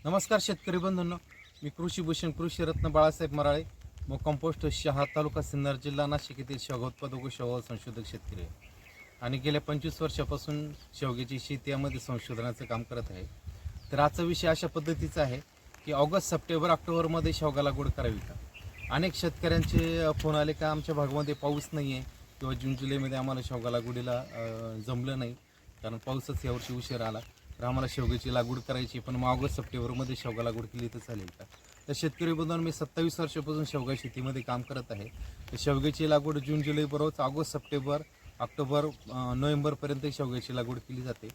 नमस्कार शेतकरी बंधूंनो, मी कृषीभूषण कृषीरत्न बाळासाहेब मराळे, मग कंपोस्ट शहा तालुका सिन्नर जिल्हा नाशिक येथील शेवगा उत्पादक व शेवगा संशोधक शेतकरी आहे आणि गेल्या 25 वर्षापासून शेवग्याची शेती यामध्ये संशोधनाचं काम करत आहे. तर आजचा विषय अशा पद्धतीचा आहे की ऑगस्ट, सप्टेंबर, ऑक्टोबरमध्ये शेवगा लागवड करावी का. अनेक शेतकऱ्यांचे फोन आले का आमच्या भागामध्ये पाऊस नाही आहे किंवा जून जुलैमध्ये आम्हाला शेवगा लागवडीला जमलं नाही कारण पाऊसच यावर्षी उशीर आला, तर आम्हाला शेवग्याची लागवड करायची, पण मग ऑगस्ट सप्टेंबरमध्ये शेवगा लागवड केली तर चालेल का. तर शेतकरी बंधूंनो, मी 27 वर्षापासून शेवगा शेतीमध्ये काम करत आहे. तर शेवग्याची लागवड जून जुलै बरोबर ऑगस्ट, सप्टेंबर, ऑक्टोबर, नोव्हेंबरपर्यंत शेवग्याची लागवड केली जाते.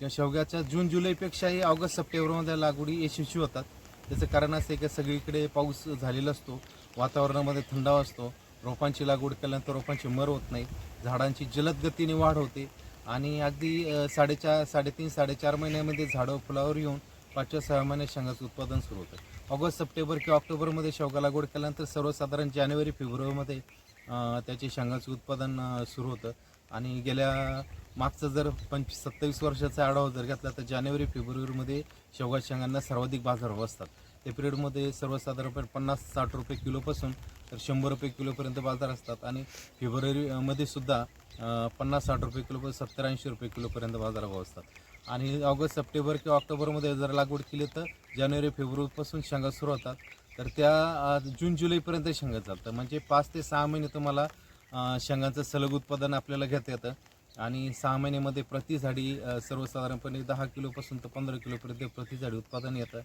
या शेवग्याच्या जून जुलैपेक्षाही ऑगस्ट सप्टेंबरमध्ये लागवडी यशस्वी होतात. त्याचं कारण असं आहे की सगळीकडे पाऊस झालेला असतो, वातावरणामध्ये थंडावा असतो, रोपांची लागवड केल्यानंतर रोपांची मर होत नाही, झाडांची जलद गतीने वाढ होते आणि अगदी 3.5-4 महिन्यामध्ये झाडं फुलावर येऊन 5व्या-6व्या महिन्यात शेंगाचं उत्पादन सुरू होतं. ऑगस्ट, सप्टेंबर किंवा ऑक्टोबरमध्ये शेवगा लागवड केल्यानंतर सर्वसाधारण जानेवारी फेब्रुवारीमध्ये त्याचे शेंगाचं उत्पादन सुरू होतं. आणि मागचं जर 27 वर्षाचा आढावा जर घेतला तर जानेवारी फेब्रुवारीमध्ये शेवगा शेंगांना सर्वाधिक बाजारभाव असतात. त्या पिरियडमध्ये सर्वसाधारणपणे 50-60 रुपये किलोपासून तर 100 रुपये किलोपर्यंत बाजार असतात आणि फेब्रुवारीमध्ये सुद्धा 50-60 रुपये किलो, 70-80 रुपये किलोपर्यंत बाजारभाव असतात. आणि ऑगस्ट, सप्टेंबर किंवा ऑक्टोबरमध्ये जर लागवड केली तर जानेवारी फेब्रुवारीपासून शेंगा सुरू होतात, तर त्या जून जुलैपर्यंत शेंगा चालतं. म्हणजे 5 ते 6 महिने तुम्हाला शेंगांचं सलग उत्पादन आपल्याला घेता येतं. आणि 6 महिन्यामध्ये प्रति झाडी सर्वसाधारणपणे 10 किलोपासून तर 15 किलोपर्यंत प्रति झाडी उत्पादन येतं.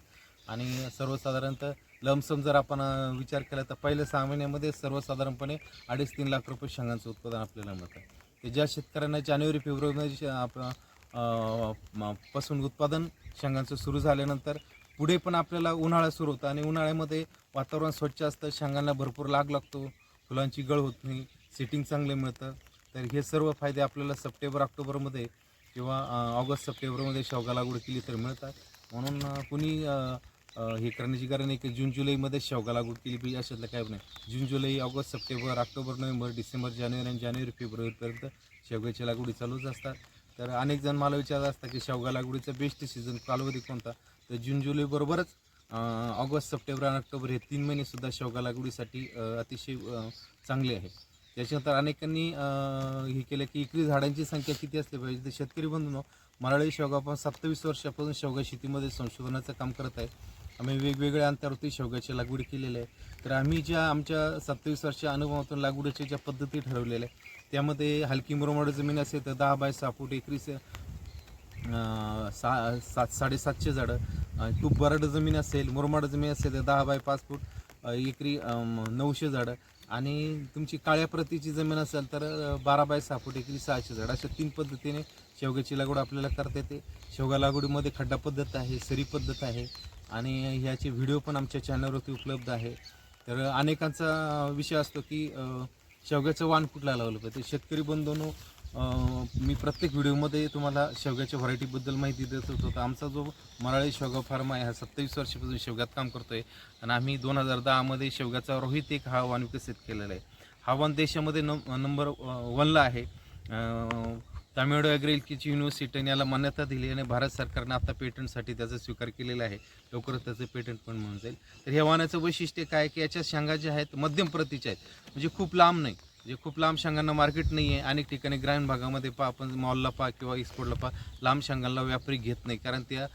आणि सर्वसाधारणतः लमसम जर आपण विचार केला तर पहिल्या 6 महिन्यामध्ये सर्वसाधारणपणे 2.5-3 लाख रुपये शेंगांचं उत्पादन आपल्याला मिळतं. ते ज्या शेतकऱ्यांना जानेवारी फेब्रुवारीमध्ये पासून उत्पादन शेंगांचं सुरू झाल्यानंतर पुढे पण आपल्याला उन्हाळा सुरू होतं आणि उन्हाळ्यामध्ये वातावरण स्वच्छ असतं, शेंगांना भरपूर लागतो, फुलांची गळ होत नाही, सेटिंग चांगलं मिळतं. तर हे सर्व फायदे आपल्याला सप्टेंबर, ऑक्टोबरमध्ये किंवा ऑगस्ट, सप्टेंबरमध्ये शेवगा लागवड केली तर मिळतात. म्हणून कुणी हे करण्याची गरज नाही की जून जुलैमध्ये शेवगा लागवड केली पाहिजे अशातलं काही नाही. जून जुलै, ऑगस्ट, सप्टेंबर, ऑक्टोबर, नोव्हेंबर, डिसेंबर, जानेवारी आणि जानेवारी फेब्रुवारीपर्यंत शेवग्याच्या लागवडी चालूच असतात. तर अनेक जण मला विचारत असतात की शेवगा लागवडीचा बेस्ट सीझन कालावधी कोणता. तर जून जुलै बरोबरच ऑगस्ट, सप्टेंबर आणि ऑक्टोबर हे 3 महिनेसुद्धा शेवगा लागवडीसाठी अतिशय चांगले आहे. त्याच्यानंतर अनेकांनी हे केलं की एकरी झाडांची संख्या किती असली पाहिजे. तर शेतकरी बंधूंनो, मराठी शेवगा आपण 27 वर्षापासून शेवगा शेतीमध्ये संशोधनाचं काम करत आहे. आम्ही वेगवेगळ्या अंतरावरती शेवग्याची लागवड केलेली आहे. तर आम्ही आमच्या 27 वर्षाच्या अनुभवातून लागवडीच्या ज्या पद्धती ठरवलेल्या आहे त्यामध्ये हलकी मुरमाड जमीन असेल तर 10 बाय 6 फूट एकरी 750 झाडं, खूप बरड जमीन असेल, मुरमाड जमीन असेल तर 10 बाय 5 फूट एकरी 900 झाडं, आणि तुमची काळ्या प्रतीची जमीन असेल तर 12 बाय 6 फूट एकरी 600 झाडं, अशा 3 पद्धतीने शेवग्याची लागवड आपल्याला करता येते. शेवगा लागवडीमध्ये खड्डा पद्धत आहे, सरी पद्धत आहे आणि ह्याचे व्हिडिओ पण आमच्या चॅनलवरती उपलब्ध आहे. तर अनेकांचा विषय असतो की शेवग्याचं वाण कुठला लावलं पाहिजे. शेतकरी बंधूंनो, मी प्रत्येक व्हिडिओमध्ये तुम्हाला शेवग्याच्या व्हरायटीबद्दल माहिती देत होतो. तर आमचा जो मराठी शेवगा फार्म आहे हा 27 वर्षापासून शेवग्यात काम करतो आहे आणि आम्ही 2010मध्ये शेवग्याचा रोहित एक हा वाण विकसित केलेला आहे. हा वाण देशामध्ये नंबर 1ला आहे. तामिळनाडू ॲग्रिकल्चर युनिव्हर्सिटीने याला मान्यता दिली आणि भारत सरकारनं आता पेटंटसाठी त्याचा स्वीकार केलेला आहे. लवकरच त्याचं पेटंट पण म्हणून जाईल. तर ह्या वाणाचं वैशिष्ट्य काय की याच्या शेंगा ज्या आहेत मध्यम प्रतीच्या आहेत, म्हणजे खूप लांब नाही. म्हणजे खूप लांब शेंगांना मार्केट नाही आहे. अनेक ठिकाणी ग्रामीण भागामध्ये आपण मॉलला किंवा एक्सपोर्टला लांब शेंगांना व्यापारी घेत नाही कारण त्या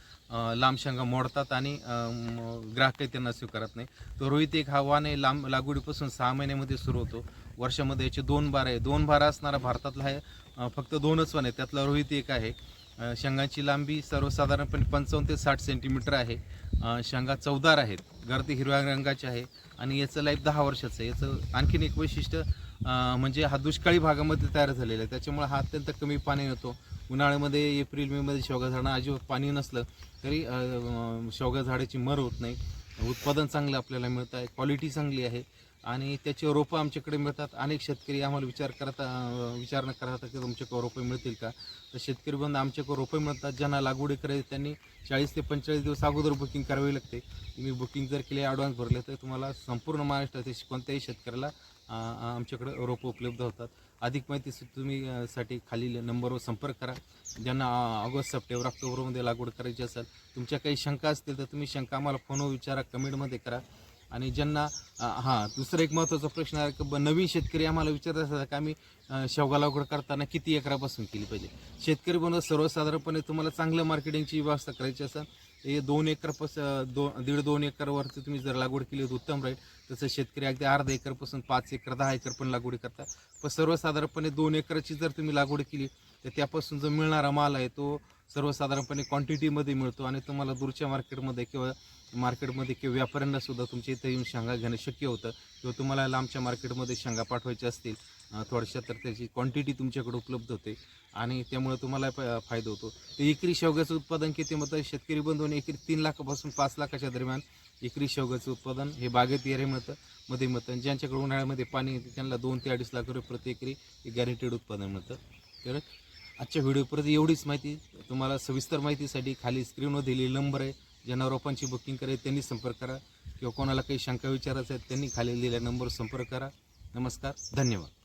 लांब शेंगा मोडतात आणि ग्राहकही त्यांना स्वीकारत नाही. तो रोहित एक हा वाण आहे, लांब लागवडीपासून 6 महिन्यामध्ये सुरू होतो. वर्षामध्ये याचे 2 बार आहे. 2 बार असणारा भारतातला आहे फक्त 2च वाण आहे, त्यातला रोहित एक आहे. शेंगाची लांबी सर्वसाधारणपणे 55 ते 60 सेंटीमीटर आहे. शेंगा चवदार आहेत, गर्दी हिरव्या रंगाचे आहे आणि याचं लाईफ 10 वर्षाचं आहे. याचं आणखीन एक वैशिष्ट्य म्हणजे हा दुष्काळी भागामध्ये तयार झालेला आहे, त्याच्यामुळे हा अत्यंत कमी पाणी येतो. उन्हाळ्यामध्ये एप्रिल मेमध्ये शेवगा झाडांना अजिबात पाणी नसलं तरी शेवगा झाडाची मर होत नाही. उत्पादन चांगलं आपल्याला मिळतं आहे, क्वालिटी चांगली आहे आणि त्याचे रोपं आमच्याकडे मिळतात. अनेक शेतकरी आम्हाला विचार करतात की तुमच्याकडे रोपं मिळतील का. तर शेतकरी बंधू, आमच्याकडे रोपं मिळतात. ज्यांना लागवडी करायची त्यांनी 40 ते 45 दिवस अगोदर बुकिंग करावी लागते. तुम्ही बुकिंग जर केले, ॲडव्हान्स भरले तर तुम्हाला संपूर्ण महाराष्ट्रातील कोणत्याही शेतकऱ्याला आमच्याकडे रोपं उपलब्ध होतात. अधिक माहिती तुम्ही साठी खालील नंबरवर संपर्क करा. ज्यांना ऑगस्ट, सप्टेंबर, ऑक्टोबरमध्ये लागवड करायची असेल, तुमच्या काही शंका असतील तर तुम्ही शंका आम्हाला फोनवर विचारा, कमेंटमध्ये करा. आणि ज्यांना दुसरा एक महत्त्वाचा प्रश्न आहे की नवीन शेतकरी आम्हाला विचारत असतात की आम्ही शेवगा लागवड करताना किती एकरापासून केली पाहिजे. शेतकरी बनवत सर्वसाधारणपणे तुम्हाला चांगलं मार्केटिंगची व्यवस्था करायची असेल, हे 2 एकरपासून 1.5-2 एकरवरती तुम्ही जर लागवड केली तर उत्तम राहील. तसं शेतकरी अगदी अर्धा एकरपासून 5 एकर, 10 एकर पण लागवड करतात. पण सर्वसाधारणपणे 2 एकराची जर तुम्ही लागवड केली तर त्यापासून जो मिळणारा माल आहे तो सर्वसाधारणपणे क्वांटिटीमध्ये मिळतो आणि तुम्हाला दूरच्या मार्केटमध्ये किंवा व्यापाऱ्यांना सुद्धा तुमच्या इथं येऊन शेंगा घेणं शक्य होतं. किंवा तुम्हाला लांबच्या मार्केटमध्ये शेंगा पाठवायच्या असतील थोड्याशा, तर त्याची क्वांटिटी तुमच्याकडे उपलब्ध होते आणि त्यामुळे तुम्हाला फायदा होतो. तर एकरी शेवग्याचं उत्पादन किती म्हणतं शेतकरी बंधूंनी, एकरी 3 लाखापासून 5 लाखाच्या दरम्यान एकरी शेवग्याचं उत्पादन हे बागेत एरिया मध्ये मिळतं. ज्यांच्याकडे उन्हाळ्यामध्ये पाणी येते त्यांना 2 ते 2.5 लाख रुपये प्रति एकरी हे गॅरंटेड उत्पादन मिळतं. तर आजच्या व्हिडिओपर्यंत एवढीच माहिती. तुम्हाला सविस्तर माहितीसाठी खाली स्क्रीनवर दिलेला नंबर आहे, ज्यांना रोपांची बुकिंग करायची त्यांनी संपर्क करा किंवा कोणाला काही शंका विचारायचं आहे त्यांनी खाली दिलेल्या नंबरवर संपर्क करा. नमस्कार, धन्यवाद.